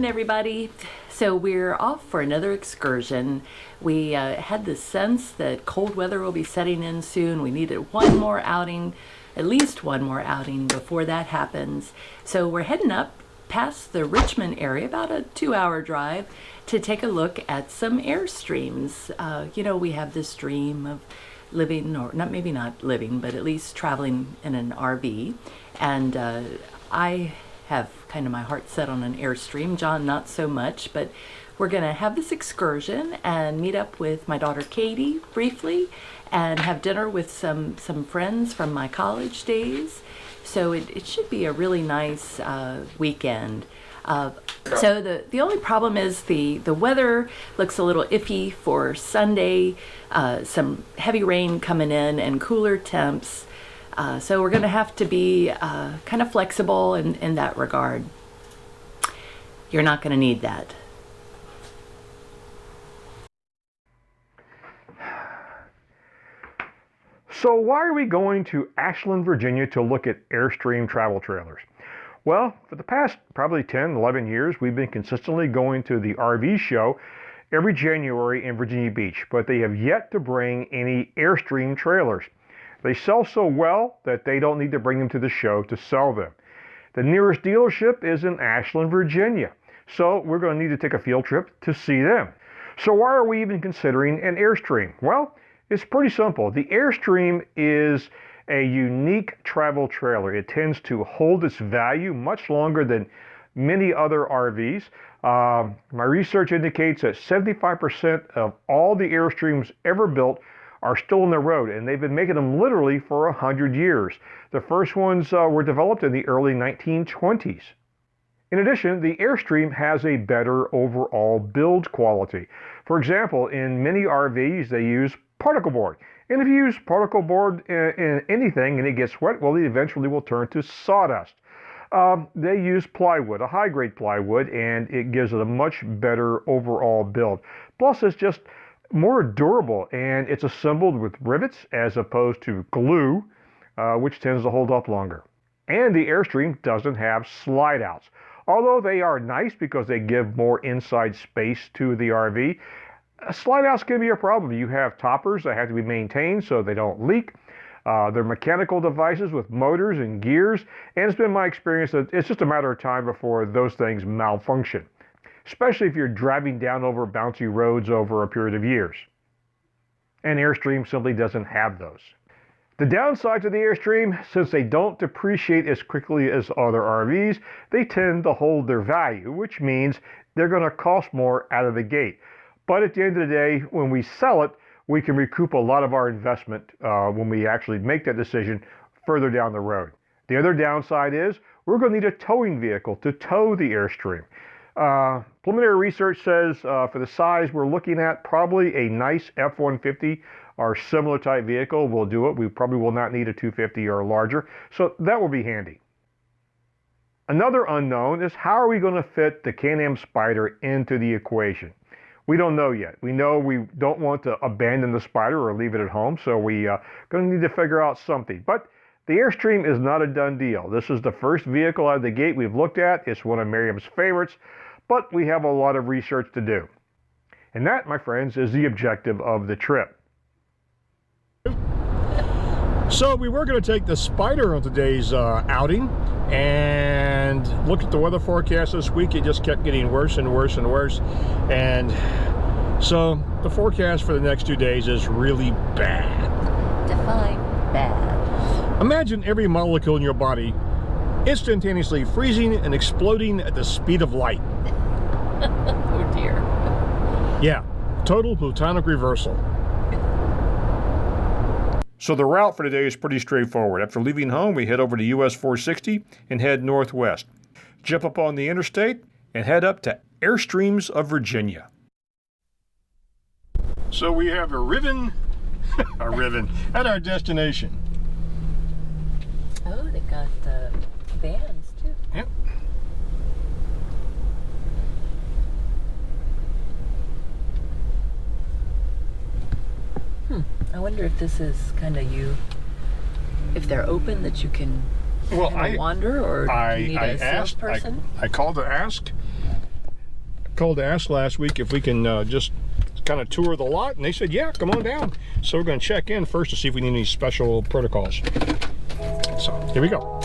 morning, everybody. So we're off for another excursion. We had the sense that cold weather will be setting in soon. We needed one more outing, at least one more outing before that happens. So we're heading up past the Richmond area, about a 2-hour drive, to take a look at some Airstreams. You know, we have this dream of living, or not, maybe not living, but at least traveling in an RV. And I have kind of my heart set on an Airstream. John, not so much, but we're gonna have this excursion and meet up with my daughter Katie briefly and have dinner with some friends from my college days. So it should be a really nice weekend. So the only problem is the weather looks a little iffy for Sunday. Some heavy rain coming in and cooler temps. So we're going to have to be kind of flexible in that regard. You're not going to need that. So why are we going to Ashland, Virginia to look at Airstream travel trailers? Well, for the past probably 10, 11 years, we've been consistently going to the RV show every January in Virginia Beach, but they have yet to bring any Airstream trailers. They sell so well that they don't need to bring them to the show to sell them. The nearest dealership is in Ashland, Virginia, so we're going to need to take a field trip to see them. So why are we even considering an Airstream? Well, it's pretty simple. The Airstream is a unique travel trailer. It tends to hold its value much longer than many other RVs. My research indicates that 75% of all the Airstreams ever built are still on the road, and they've been making them literally for 100 years. The first ones were developed in the early 1920s. In addition, the Airstream has a better overall build quality. For example, in many RVs, they use particle board. And if you use particle board in anything and it gets wet, well, it eventually will turn to sawdust. They use plywood, a high-grade plywood, and it gives it a much better overall build. Plus, it's just more durable, and it's assembled with rivets as opposed to glue, which tends to hold up longer. And the Airstream doesn't have slide outs. Although they are nice because they give more inside space to the RV, slide outs can be a problem. You have toppers that have to be maintained so they don't leak. They're mechanical devices with motors and gears, and it's been my experience that it's just a matter of time before those things malfunction, especially if you're driving down over bouncy roads over a period of years. And Airstream simply doesn't have those. The downside to the Airstream, since they don't depreciate as quickly as other RVs, they tend to hold their value, which means they're going to cost more out of the gate. But at the end of the day, when we sell it, we can recoup a lot of our investment when we actually make that decision further down the road. The other downside is we're going to need a towing vehicle to tow the Airstream. Preliminary research says for the size we're looking at, probably a nice F-150 or similar type vehicle will do it. We probably will not need a 250 or larger, so that will be handy. Another unknown is how are we going to fit the Am Spyder into the equation? We don't know yet. We know we don't want to abandon the Spyder or leave it at home, so we're going to need to figure out something. But the Airstream is not a done deal. This is the first vehicle out of the gate we've looked at. It's one of Miriam's favorites, but we have a lot of research to do. And that, my friends, is the objective of the trip. So we were going to take the Spyder on today's outing, and looked at the weather forecast this week. It just kept getting worse and worse and worse, and so the forecast for the next 2 days is really bad. Define bad. Imagine every molecule in your body instantaneously freezing and exploding at the speed of light. Oh dear. Yeah, total plutonic reversal. So the route for today is pretty straightforward. After leaving home, we head over to US 460 and head northwest. Jump up on the interstate and head up to Airstreams of Virginia. So we have arriven at our destination. Oh, they got vans too. Yep. I wonder if this is kind of you, if they're open that you can wander, or do you need a salesperson? I called to ask, called to ask last week if we can just kind of tour the lot, and they said, yeah, come on down. So we're going to check in first to see if we need any special protocols. So here we go.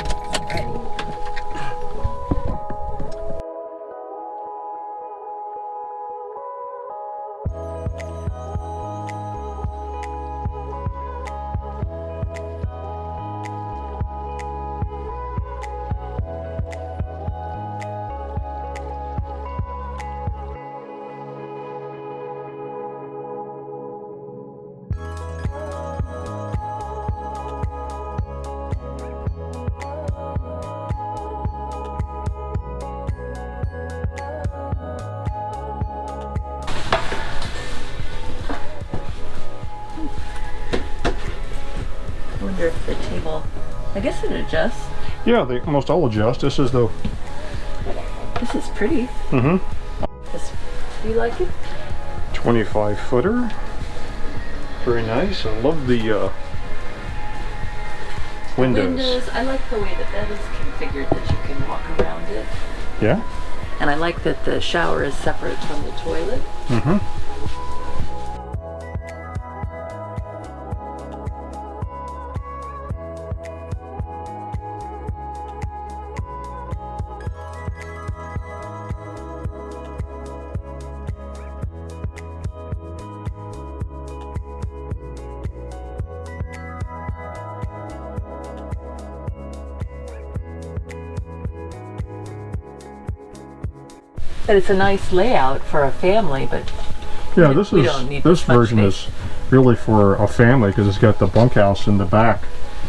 I wonder if the table, I guess it adjusts. Yeah, they almost all adjust. This is pretty. Mm-hmm. Do you like it? 25 footer. Very nice. I love the windows. I like the way that that is configured, that you can walk around it. Yeah? And I like that the shower is separate from the toilet. Mm-hmm. But it's a nice layout for a family, but Yeah, we don't need this much version space. is really for a family because it's got the bunkhouse in the back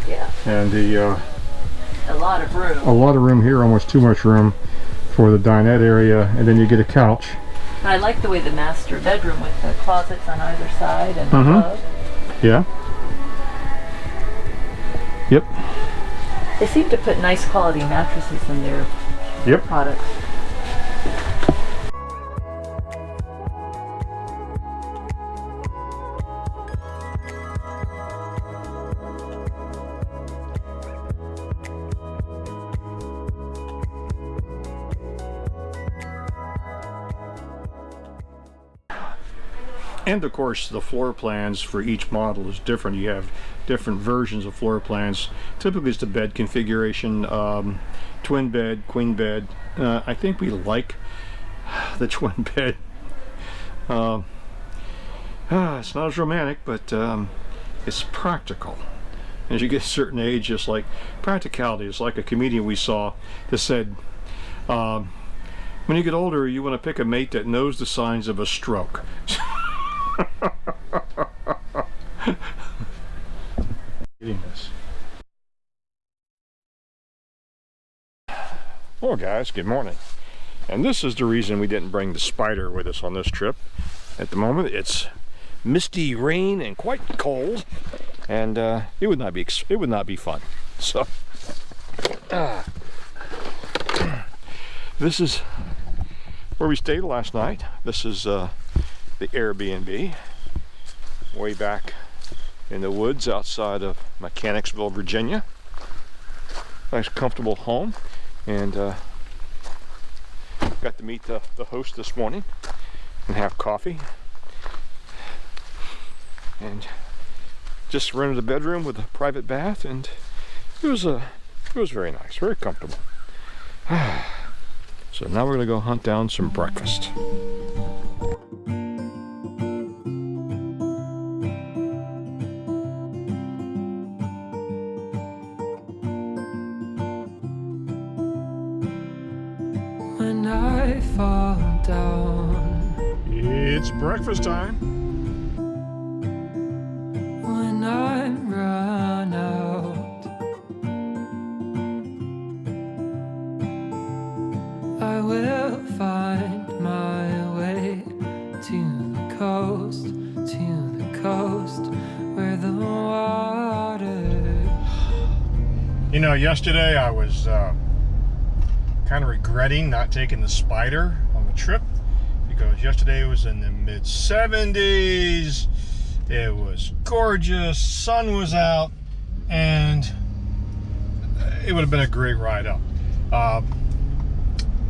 Yeah, and a lot of room. a lot of room here, almost too much room for the dinette area, and then you get a couch. And I like the way the master bedroom with the closets on either side and Mhm. above. Yeah. Yep. They seem to put nice quality mattresses in their Yep. products. And of course, the floor plans for each model is different. You have different versions of floor plans. Typically, it's the bed configuration, twin bed, queen bed. I think we like the twin bed. It's not as romantic, but it's practical. As you get a certain age, just like practicality. It's like a comedian we saw that said, when you get older, you want to pick a mate that knows the signs of a stroke. Getting this. Well, guys, good morning. And this is the reason we didn't bring the Spyder with us on this trip. At the moment, it's misty, rain, and quite cold, and it would not be fun. So, this is where we stayed last night. This is the Airbnb way back in the woods outside of Mechanicsville, Virginia. Nice comfortable home, and got to meet the host this morning and have coffee, and just rented a bedroom with a private bath, and it was very nice, very comfortable. So now we're gonna go hunt down some breakfast. When I fall down, It's breakfast time. when I'm run out, I will find my way to the coast, where the water. You know, yesterday I was kind of regretting not taking the Spyder on the trip, because yesterday it was in the mid-70s. It was gorgeous, sun was out, and it would have been a great ride up.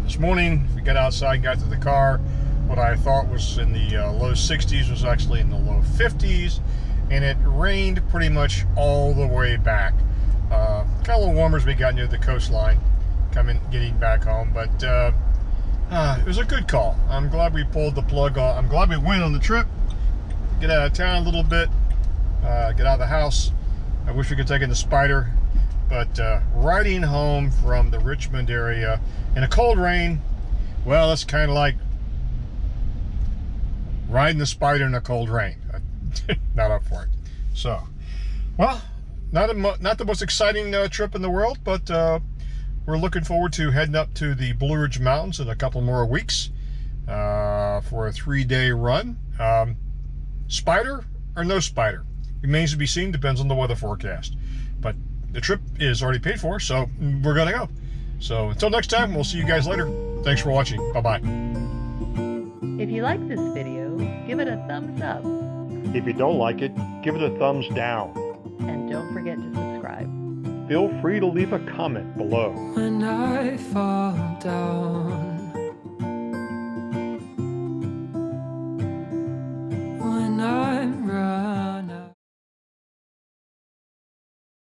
This morning we got outside, got to the car, What I thought was in the low 60s was actually in the low 50s, and it rained pretty much all the way back. Got a little warmer as we got near the coastline, getting back home, but it was a good call. I'm glad we pulled the plug on. I'm glad we went on the trip, get out of town a little bit, get out of the house. I wish we could take in the Spyder, but riding home from the Richmond area in a cold rain, well, it's kind of like riding the Spyder in a cold rain. Not up for it. So, well, not the most exciting trip in the world, but we're looking forward to heading up to the Blue Ridge Mountains in a couple more weeks for a 3-day run. Spyder or no Spyder? Remains to be seen, depends on the weather forecast. But the trip is already paid for, so we're gonna go. So until next time, we'll see you guys later. Thanks for watching. Bye-bye. If you like this video, give it a thumbs up. If you don't like it, give it a thumbs down. And don't forget to subscribe. Feel free to leave a comment below. When I fall down